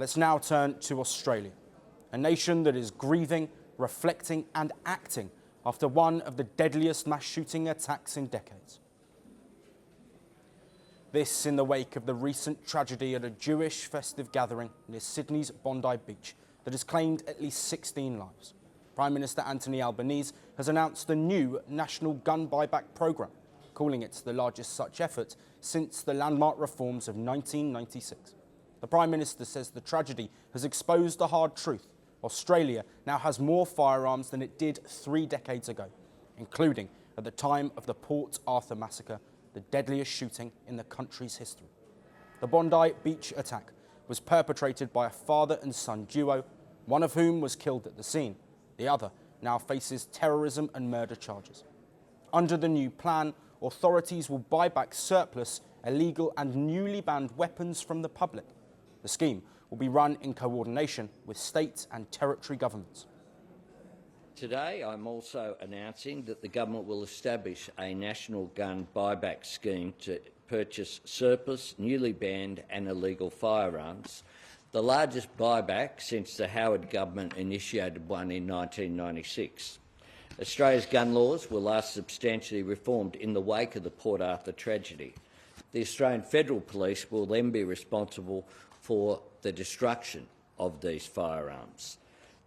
Let's now turn to Australia, a nation that is grieving, reflecting and acting after one of the deadliest mass shooting attacks in decades. This in the wake of the recent tragedy at a Jewish festive gathering near Sydney's Bondi Beach that has claimed at least 16 lives. Prime Minister Anthony Albanese has announced a new national gun buyback programme, calling it the largest such effort since the landmark reforms of 1996. The Prime Minister says the tragedy has exposed the hard truth. Australia now has more firearms than it did 3 decades ago, including at the time of the Port Arthur massacre, the deadliest shooting in the country's history. The Bondi Beach attack was perpetrated by a father and son duo, one of whom was killed at the scene. The other now faces terrorism and murder charges. Under the new plan, authorities will buy back surplus, illegal and newly banned weapons from the public. The scheme will be run in coordination with state and territory governments. Today, I'm also announcing that the government will establish a national gun buyback scheme to purchase surplus, newly banned and illegal firearms, the largest buyback since the Howard government initiated one in 1996. Australia's gun laws were last substantially reformed in the wake of the Port Arthur tragedy. The Australian Federal Police will then be responsible for the destruction of these firearms.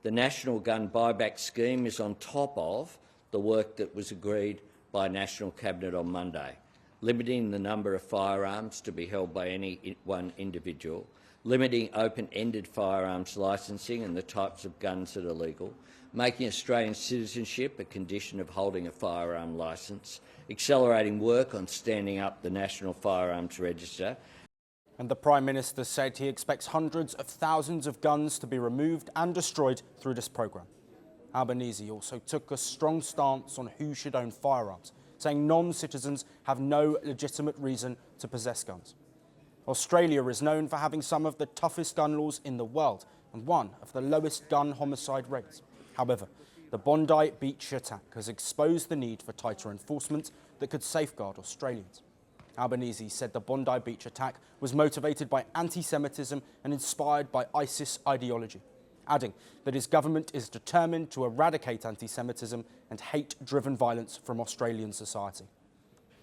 The National Gun Buyback Scheme is on top of the work that was agreed by National Cabinet on Monday, limiting the number of firearms to be held by any one individual, limiting open-ended firearms licensing and the types of guns that are legal, making Australian citizenship a condition of holding a firearm licence, accelerating work on standing up the National Firearms Register. And the Prime Minister said he expects hundreds of thousands of guns to be removed and destroyed through this programme. Albanese also took a strong stance on who should own firearms, saying non-citizens have no legitimate reason to possess guns. Australia is known for having some of the toughest gun laws in the world and one of the lowest gun homicide rates. However, the Bondi Beach attack has exposed the need for tighter enforcement that could safeguard Australians. Albanese said the Bondi Beach attack was motivated by anti-Semitism and inspired by ISIS ideology, adding that his government is determined to eradicate anti-Semitism and hate-driven violence from Australian society.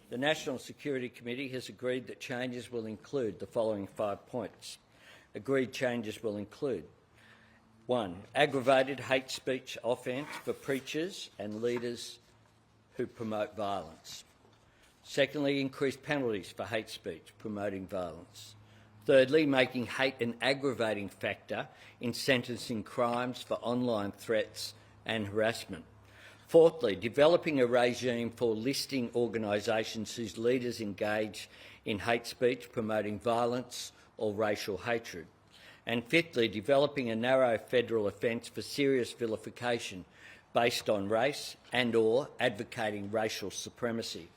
The National Security Committee has agreed that changes will include the following 5 points. Agreed changes will include 1. Aggravated hate speech offence for preachers and leaders who promote violence. Secondly, increased penalties for hate speech promoting violence. Thirdly, making hate an aggravating factor in sentencing crimes for online threats and harassment. Fourthly, developing a regime for listing organisations whose leaders engage in hate speech promoting violence or racial hatred. And fifthly, developing a narrow federal offence for serious vilification based on race and/or advocating racial supremacy.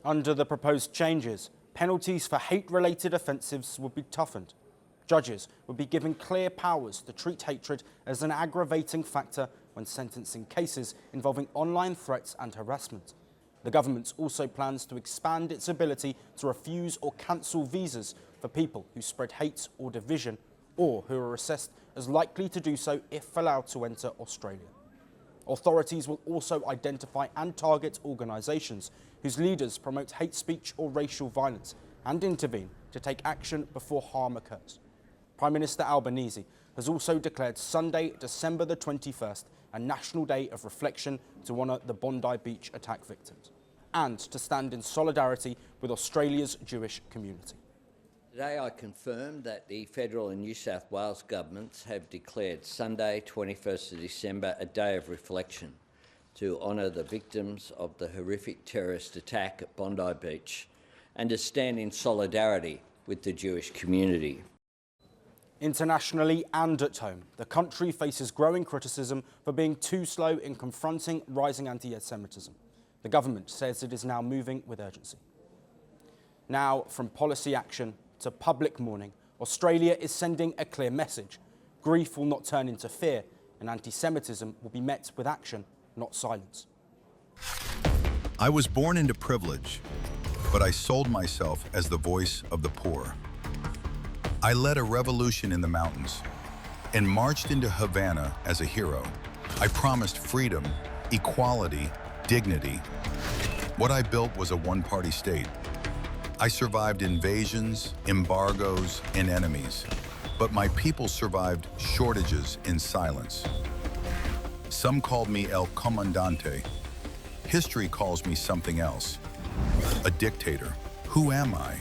Under the proposed changes, penalties for hate-related offences would be toughened. Judges would be given clear powers to treat hatred as an aggravating factor when sentencing cases involving online threats and harassment. The government also plans to expand its ability to refuse or cancel visas for people who spread hate or division or who are assessed as likely to do so if allowed to enter Australia. Authorities will also identify and target organisations whose leaders promote hate speech or racial violence and intervene to take action before harm occurs. Prime Minister Albanese has also declared Sunday, December the 21st, a national day of reflection to honour the Bondi Beach attack victims and to stand in solidarity with Australia's Jewish community. Today I confirm that the federal and New South Wales governments have declared Sunday, 21st of December, a day of reflection to honour the victims of the horrific terrorist attack at Bondi Beach and to stand in solidarity with the Jewish community. Internationally and at home, the country faces growing criticism for being too slow in confronting rising anti-Semitism. The government says it is now moving with urgency. Now, from policy action to public mourning, Australia is sending a clear message. Grief will not turn into fear, and anti-Semitism will be met with action, not silence. I was born into privilege, but I sold myself as the voice of the poor. I led a revolution in the mountains and marched into Havana as a hero. I promised freedom, equality, dignity. What I built was a one-party state. I survived invasions, embargoes, and enemies, but my people survived shortages in silence. Some called me El Comandante. History calls me something else. A dictator. Who am I?